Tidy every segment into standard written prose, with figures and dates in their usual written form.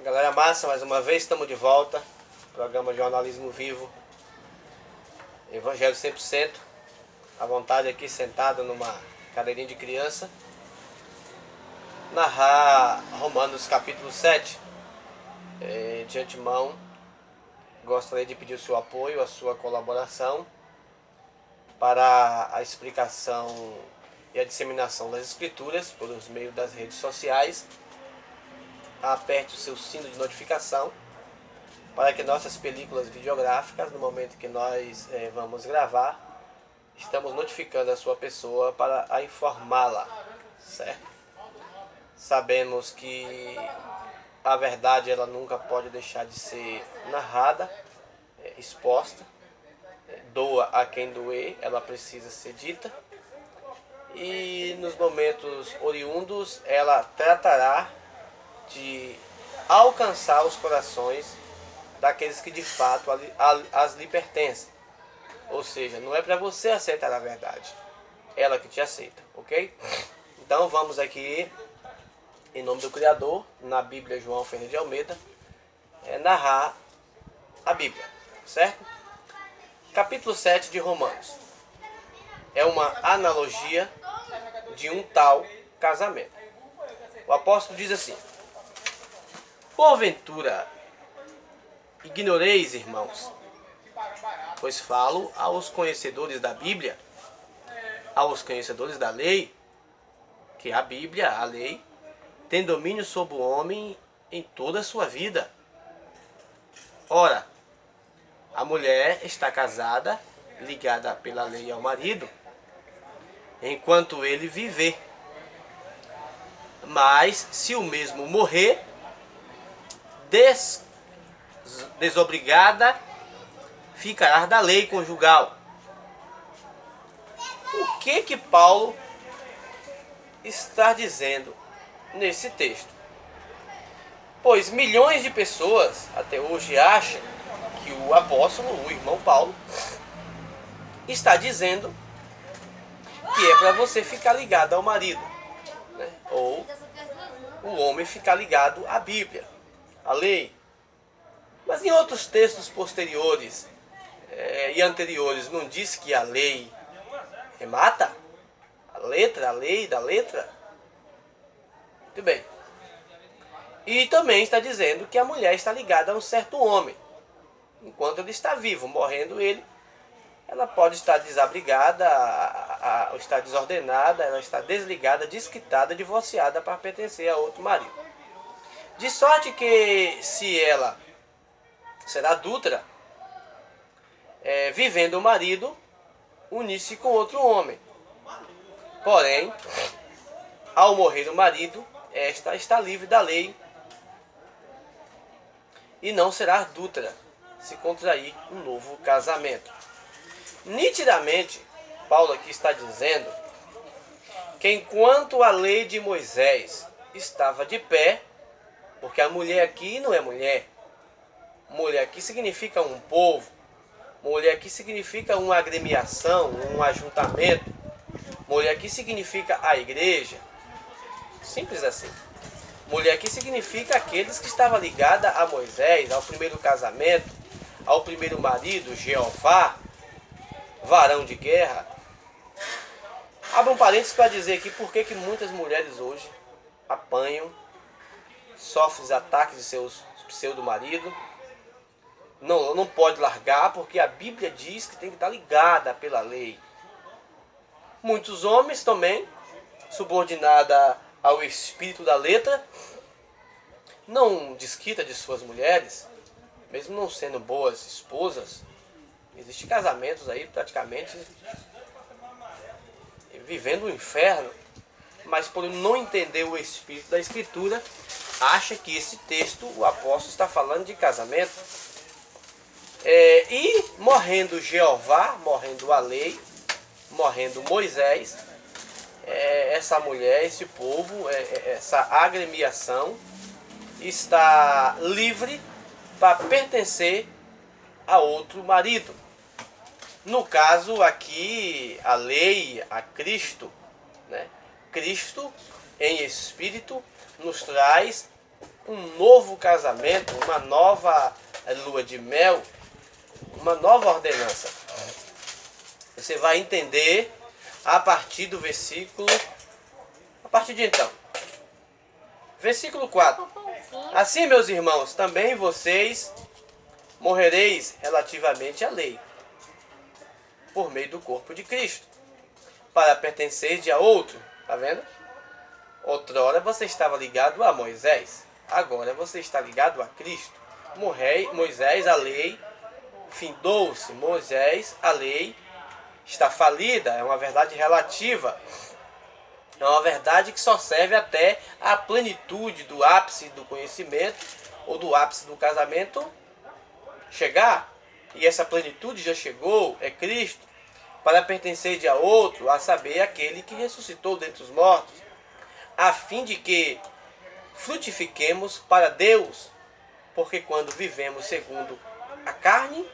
Galera massa, mais uma vez estamos de volta. Programa Jornalismo Vivo. Evangelho 100%. À vontade aqui, sentado numa cadeirinha de criança. Narrar Romanos capítulo 7. De antemão, gostaria de pedir o seu apoio, a sua colaboração para a explicação e a disseminação das escrituras por meio das redes sociais. Aperte o seu sino de notificação para que nossas películas videográficas, no momento que nós vamos gravar, estamos notificando a sua pessoa para a informá-la, certo? Sabemos que a verdade ela nunca pode deixar de ser narrada, exposta, doa a quem doer, ela precisa ser dita, e nos momentos oriundos ela tratará de alcançar os corações daqueles que de fato as lhe pertencem. Ou seja, não é para você aceitar a verdade, ela que te aceita, ok? Então vamos aqui, em nome do Criador, na Bíblia João Ferreira de Almeida, narrar a Bíblia, certo? Capítulo 7 de Romanos é uma analogia de um tal casamento. O apóstolo diz assim: porventura ignoreis, irmãos, pois falo aos conhecedores da Bíblia, aos conhecedores da lei, que a Bíblia, a lei, tem domínio sobre o homem em toda a sua vida. Ora, a mulher está casada, ligada pela lei ao marido, enquanto ele viver. Mas, se o mesmo morrer, desobrigada ficará da lei conjugal. O que Paulo está dizendo nesse texto? Pois milhões de pessoas até hoje acham que o apóstolo, o irmão Paulo, está dizendo que é para você ficar ligado ao marido, né? Ou o homem ficar ligado à Bíblia, à lei. Mas em outros textos posteriores e anteriores não diz que a lei remata? A letra, a lei da letra? Muito bem. E também está dizendo que a mulher está ligada a um certo homem. Enquanto ele está vivo, morrendo ele, ela pode estar desabrigada, estar desordenada, ela está desligada, desquitada, divorciada para pertencer a outro marido. De sorte que se ela será adúltera, vivendo o marido, unir-se com outro homem. Porém, ao morrer o marido, esta está livre da lei e não será adúltera se contrair um novo casamento. Nitidamente, Paulo aqui está dizendo que enquanto a lei de Moisés estava de pé, porque a mulher aqui não é mulher, mulher aqui significa um povo, mulher aqui significa uma agremiação, um ajuntamento, mulher aqui significa a igreja, simples assim. Mulher aqui significa aqueles que estavam ligados a Moisés, ao primeiro casamento, ao primeiro marido, Jeová, varão de guerra. Abra um parênteses para dizer aqui por que muitas mulheres hoje apanham, sofrem os ataques de seus pseudo-maridos. Não pode largar porque a Bíblia diz que tem que estar ligada pela lei. Muitos homens também, subordinados ao espírito da letra, não desquita de suas mulheres, mesmo não sendo boas esposas. Existem casamentos aí praticamente vivendo o inferno, mas por não entender o espírito da escritura, acha que esse texto, o apóstolo está falando de casamento. E morrendo Jeová, morrendo a lei, morrendo Moisés, essa mulher, esse povo, essa agremiação está livre para pertencer a outro marido. No caso aqui, a lei, a Cristo, né? Cristo em espírito nos traz um novo casamento, uma nova lua de mel, uma nova ordenança. Você vai entender a partir do versículo, a partir de então. Versículo 4. Assim, meus irmãos, também vocês morrereis relativamente à lei, por meio do corpo de Cristo, para pertencer a outro. Tá vendo? Outrora você estava ligado a Moisés, agora você está ligado a Cristo. Moisés, a lei, findou-se. Moisés, a lei, está falida. É uma verdade relativa. É uma verdade que só serve até a plenitude do ápice do conhecimento ou do ápice do casamento chegar. E essa plenitude já chegou, é Cristo, para pertencer a outro, a saber, aquele que ressuscitou dentre os mortos, a fim de que frutifiquemos para Deus, porque quando vivemos segundo a carne,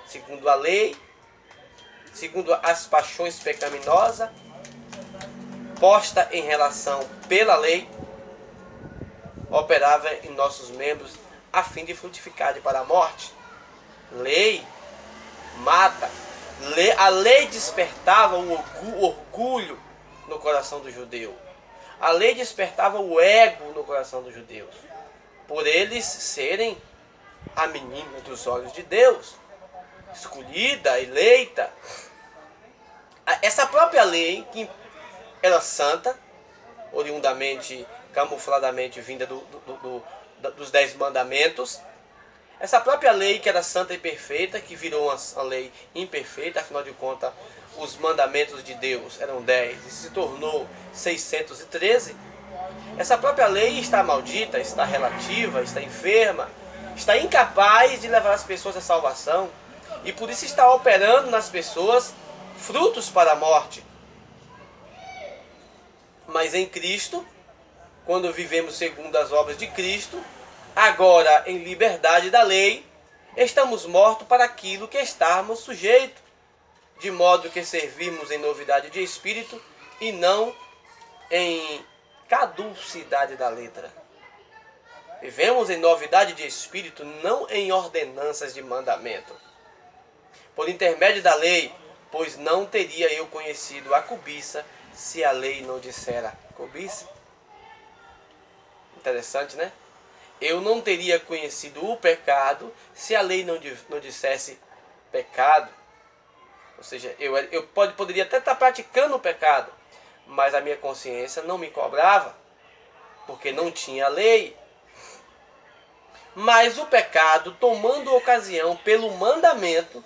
segundo a lei, segundo as paixões pecaminosas, posta em relação pela lei, operava em nossos membros a fim de frutificar para a morte. Lei mata. A lei despertava o orgulho no coração do judeu. A lei despertava o ego no coração dos judeus, por eles serem a menina dos olhos de Deus, escolhida, eleita. Essa própria lei, que era santa, oriundamente, camufladamente vinda dos 10 mandamentos, essa própria lei que era santa e perfeita, que virou uma lei imperfeita, afinal de contas, os mandamentos de Deus eram 10 e se tornou 613, essa própria lei está maldita, está relativa, está enferma, está incapaz de levar as pessoas à salvação e por isso está operando nas pessoas frutos para a morte. Mas em Cristo, quando vivemos segundo as obras de Cristo, agora em liberdade da lei, estamos mortos para aquilo que estamos sujeitos, de modo que servimos em novidade de espírito e não em caducidade da letra. Vivemos em novidade de espírito, não em ordenanças de mandamento. Por intermédio da lei, pois não teria eu conhecido a cobiça, se a lei não dissera cobiça. Interessante, né? Eu não teria conhecido o pecado se a lei não dissesse pecado. Ou seja, eu poderia até estar praticando o pecado, mas a minha consciência não me cobrava, porque não tinha lei. Mas o pecado, tomando ocasião pelo mandamento,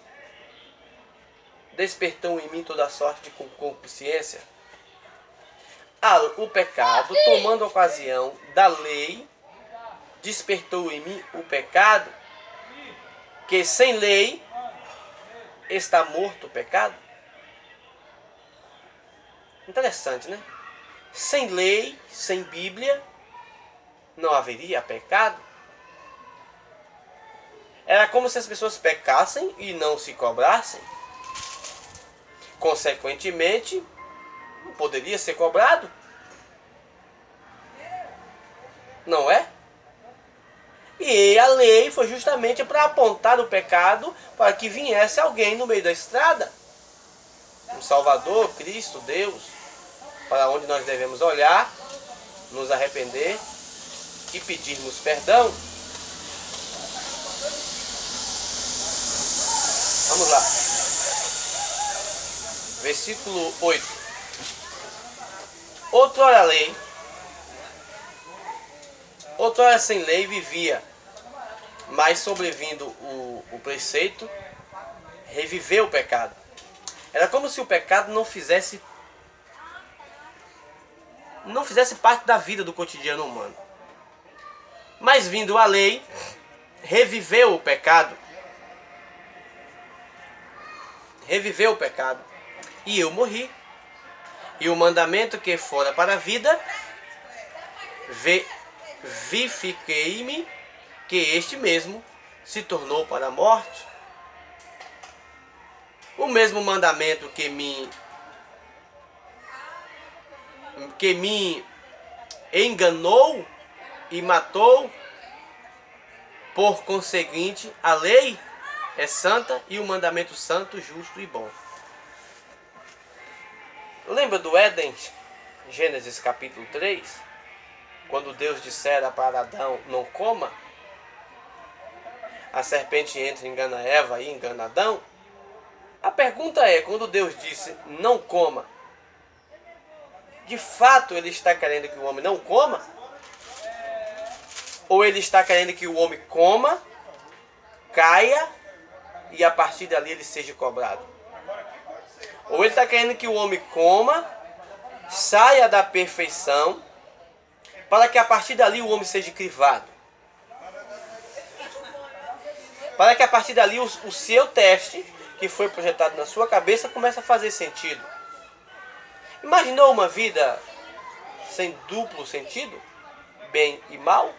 despertou em mim toda sorte de concupiscência. O pecado, tomando ocasião da lei, despertou em mim o pecado, que sem lei está morto o pecado. Interessante, né? Sem lei, sem Bíblia, não haveria pecado. Era como se as pessoas pecassem e não se cobrassem. Consequentemente, não poderia ser cobrado. Não é? E a lei foi justamente para apontar o pecado, para que viesse alguém no meio da estrada. Um Salvador, Cristo, Deus, para onde nós devemos olhar, nos arrepender e pedirmos perdão. Vamos lá. Versículo 8. Outrora sem lei vivia, mas sobrevindo o preceito, reviveu o pecado. Era como se o pecado não fizesse parte da vida do cotidiano humano. Mas vindo a lei, reviveu o pecado. Reviveu o pecado. E eu morri. E o mandamento que fora para a vida, vivifiquei-me, que este mesmo se tornou para a morte. O mesmo mandamento que me enganou, e matou, por conseguinte, a lei é santa e o mandamento santo, justo e bom. Lembra do Éden, Gênesis capítulo 3? Quando Deus dissera para Adão, não coma, a serpente entra e engana Eva e engana Adão. A pergunta é, quando Deus disse, não coma, de fato ele está querendo que o homem não coma? Ou ele está querendo que o homem coma, caia e a partir dali ele seja cobrado? Ou ele está querendo que o homem coma, saia da perfeição, para que a partir dali o homem seja crivado? Para que a partir dali o seu teste, que foi projetado na sua cabeça, comece a fazer sentido. Imaginou uma vida sem duplo sentido? Bem e mal?